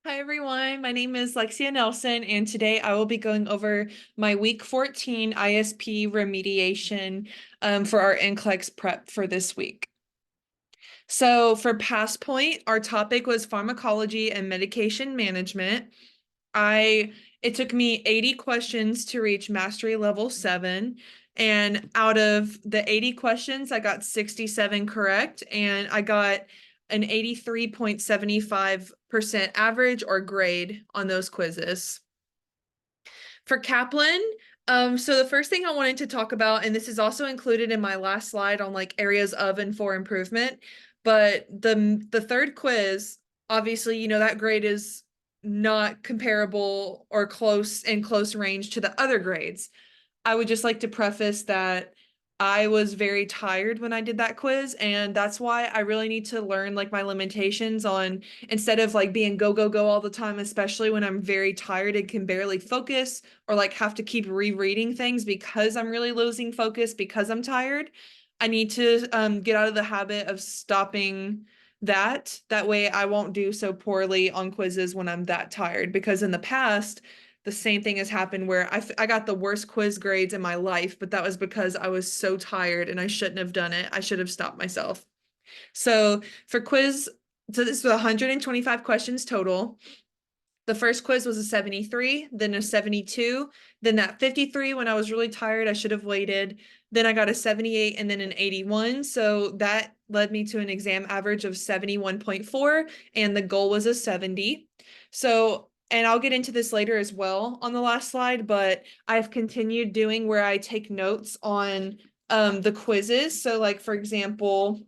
Hi everyone, my name is Lexia Nelson, and today I will be going over my week 14 ISP remediation for our NCLEX prep for this week. So for past point, our topic was pharmacology and medication management. It took me 80 questions to reach mastery level 7. And out of the 80 questions, I got 67 correct, and I got an 83.75% average or grade on those quizzes. For Kaplan, so the first thing I wanted to talk about, and this is also included in my last slide on like areas of and for improvement, but the third quiz, obviously, that grade is not comparable or close range to the other grades. I would just like to preface that I was very tired when I did that quiz, and that's why I really need to learn like my limitations on instead of like being go, go, go all the time, especially when I'm very tired and can barely focus or like have to keep rereading things because I'm really losing focus because I'm tired. I need to get out of the habit of stopping that. That way I won't do so poorly on quizzes when I'm that tired, because in the past, the same thing has happened where I got the worst quiz grades in my life, but that was because I was so tired and I shouldn't have done it. I should have stopped myself. So for quiz, so this was 125 questions total. The first quiz was a 73, then a 72, then that 53 when I was really tired, I should have waited. Then I got a 78 and then an 81. So that led me to an exam average of 71.4, and the goal was a 70. So, and I'll get into this later as well on the last slide, but I've continued doing where I take notes on the quizzes. So like, for example,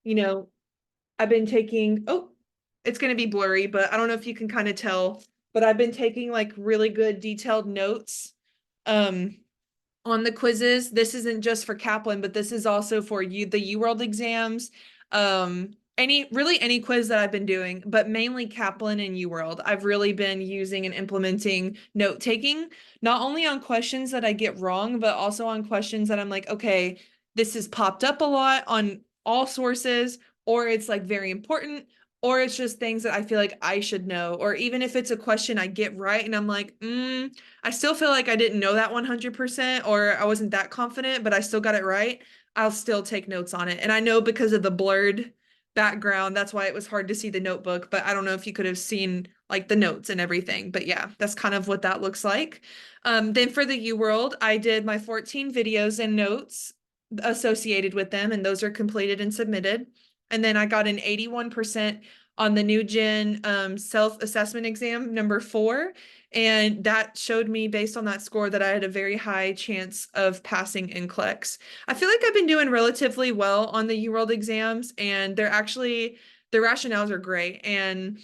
you know, I've been taking, oh, it's going to be blurry, but I don't know if you can kind of tell, but I've been taking like really good detailed notes um on the quizzes. This isn't just for Kaplan, but this is also for the UWorld exams. Any quiz that I've been doing, but mainly Kaplan and UWorld. I've really been using and implementing note taking, not only on questions that I get wrong, but also on questions that I'm like, okay, this has popped up a lot on all sources, or it's like very important, or it's just things that I feel like I should know, or even if it's a question I get right and I'm like, I still feel like I didn't know that 100%, or I wasn't that confident, but I still got it right. I'll still take notes on it. And I know because of the blurred background, that's why it was hard to see the notebook, but I don't know if you could have seen like the notes and everything. But yeah, that's kind of what that looks like. Then for the UWorld, I did my 14 videos and notes associated with them, and those are completed and submitted. And then I got an 81% on the new gen self-assessment exam number 4. And that showed me, based on that score, that I had a very high chance of passing NCLEX. I feel like I've been doing relatively well on the UWorld exams, and the rationales are great. And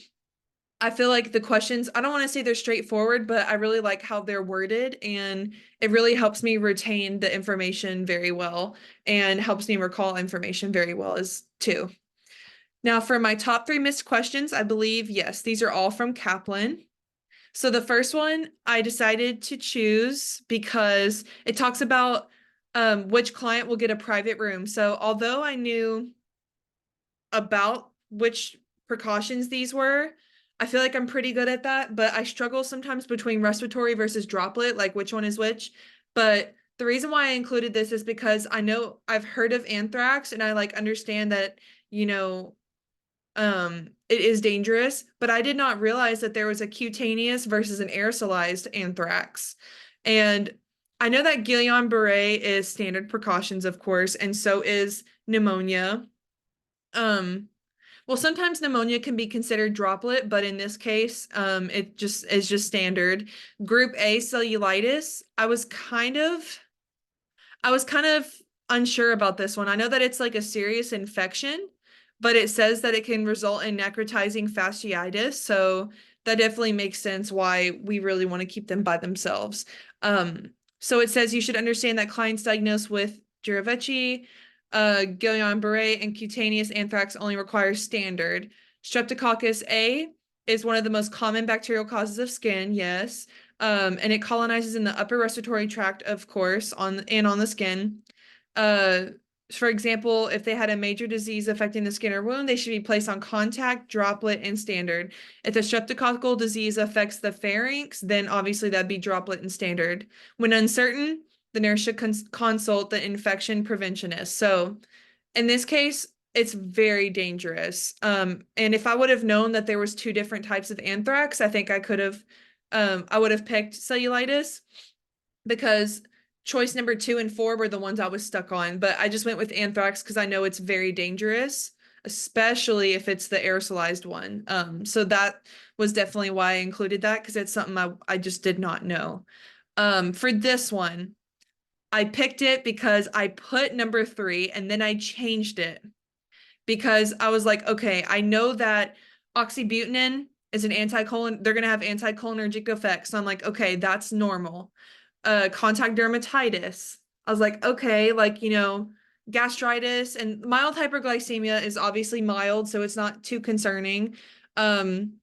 I feel like the questions, I don't want to say they're straightforward, but I really like how they're worded, and it really helps me retain the information very well and helps me recall information very well as too. Now, for my top 3 missed questions, I believe, yes, these are all from Kaplan. So the first one I decided to choose because it talks about which client will get a private room. So although I knew about which precautions these were, I feel like I'm pretty good at that, but I struggle sometimes between respiratory versus droplet, like which one is which. But the reason why I included this is because I know I've heard of anthrax, and I like understand that, it is dangerous, but I did not realize that there was a cutaneous versus an aerosolized anthrax. And I know that Guillain-Barré is standard precautions, of course, and so is pneumonia. Um, well, sometimes pneumonia can be considered droplet, but in this case, it just is just standard. Group A cellulitis, I was kind of unsure about this one. I know that it's like a serious infection, but it says that it can result in necrotizing fasciitis. So that definitely makes sense why we really want to keep them by themselves. So it says you should understand that clients diagnosed with Girovechi, Guillain-Barré, and cutaneous anthrax only require standard. Streptococcus A is one of the most common bacterial causes of skin, yes. And it colonizes in the upper respiratory tract, of course, on the skin. For example, if they had a major disease affecting the skin or wound, they should be placed on contact, droplet, and standard. If the streptococcal disease affects the pharynx, then obviously that'd be droplet and standard. When uncertain, the nurse should consult the infection preventionist. So in this case, it's very dangerous. And if I would have known that there was two different types of anthrax, I think I would have picked cellulitis because choice number 2 and 4 were the ones I was stuck on. But I just went with anthrax because I know it's very dangerous, especially if it's the aerosolized one. So that was definitely why I included that because it's something I just did not know. For this one, I picked it because I put number 3 and then I changed it because I was like, okay, I know that oxybutynin is an anticolon, they're gonna have anticholinergic effects. So I'm like, okay, that's normal. Contact dermatitis. I was like, okay, like, gastritis and mild hyperglycemia is obviously mild, so it's not too concerning. Um,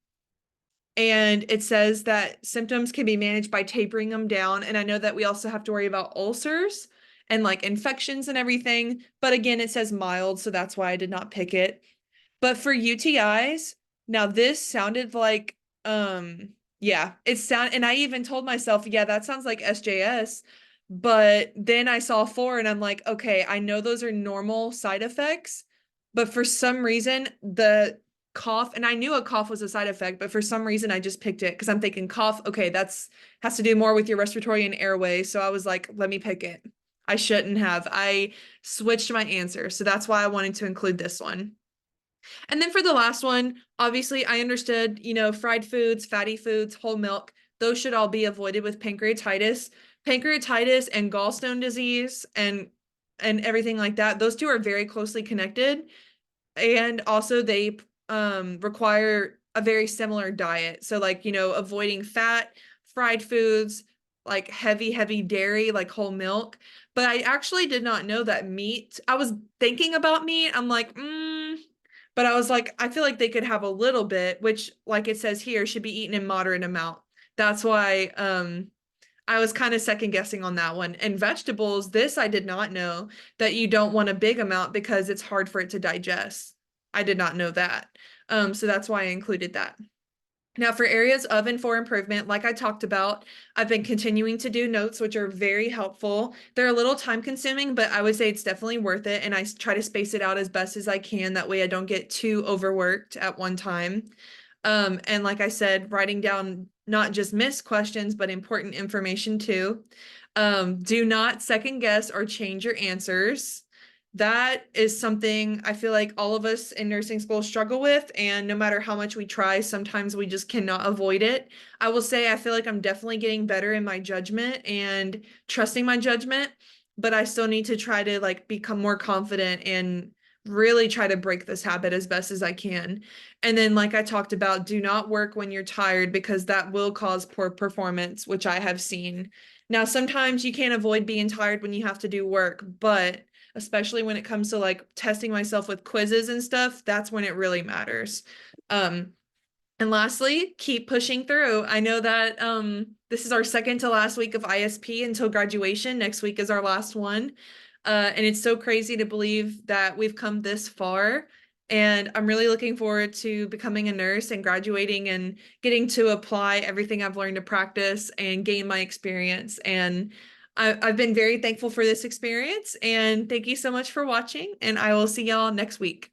and it says that symptoms can be managed by tapering them down. And I know that we also have to worry about ulcers and like infections and everything. But again, it says mild, so that's why I did not pick it. But for UTIs, now this sounded like yeah, and I even told myself, yeah, that sounds like SJS. But then I saw 4 and I'm like, okay, I know those are normal side effects, but for some reason the cough, and I knew a cough was a side effect, but for some reason I just picked it because I'm thinking cough, okay, that's has to do more with your respiratory and airway. So I was like, let me pick it. I shouldn't have. I switched my answer. So that's why I wanted to include this one. And then for the last one, obviously I understood, fried foods, fatty foods, whole milk, those should all be avoided with pancreatitis. Pancreatitis and gallstone disease and everything like that, those two are very closely connected. And also they require a very similar diet. So like, avoiding fat, fried foods, like heavy dairy, like whole milk. But I actually did not know that meat. I was thinking about meat. I'm like, but I was like, I feel like they could have a little bit, which, like it says here, should be eaten in moderate amount. That's why I was kind of second guessing on that one. And vegetables, this I did not know that you don't want a big amount because it's hard for it to digest. I did not know that. So that's why I included that. Now, for areas of and for improvement, like I talked about, I've been continuing to do notes, which are very helpful. They're a little time consuming, but I would say it's definitely worth it. And I try to space it out as best as I can. That way I don't get too overworked at one time. And like I said, writing down not just missed questions, but important information too. Do not second guess or change your answers. That is something I feel like all of us in nursing school struggle with, and no matter how much we try, sometimes we just cannot avoid it. I will say I feel like I'm definitely getting better in my judgment and trusting my judgment, but I still need to try to like become more confident and really try to break this habit as best as I can. And then, like I talked about, do not work when you're tired because that will cause poor performance, which I have seen. Now, sometimes you can't avoid being tired when you have to do work, but especially when it comes to like testing myself with quizzes and stuff, that's when it really matters. Um, and lastly, keep pushing through. I know that this is our second to last week of ISP until graduation. Next week is our last one. And it's so crazy to believe that we've come this far. And I'm really looking forward to becoming a nurse and graduating and getting to apply everything I've learned to practice and gain my experience. And I've been very thankful for this experience. And thank you so much for watching. And I will see y'all next week.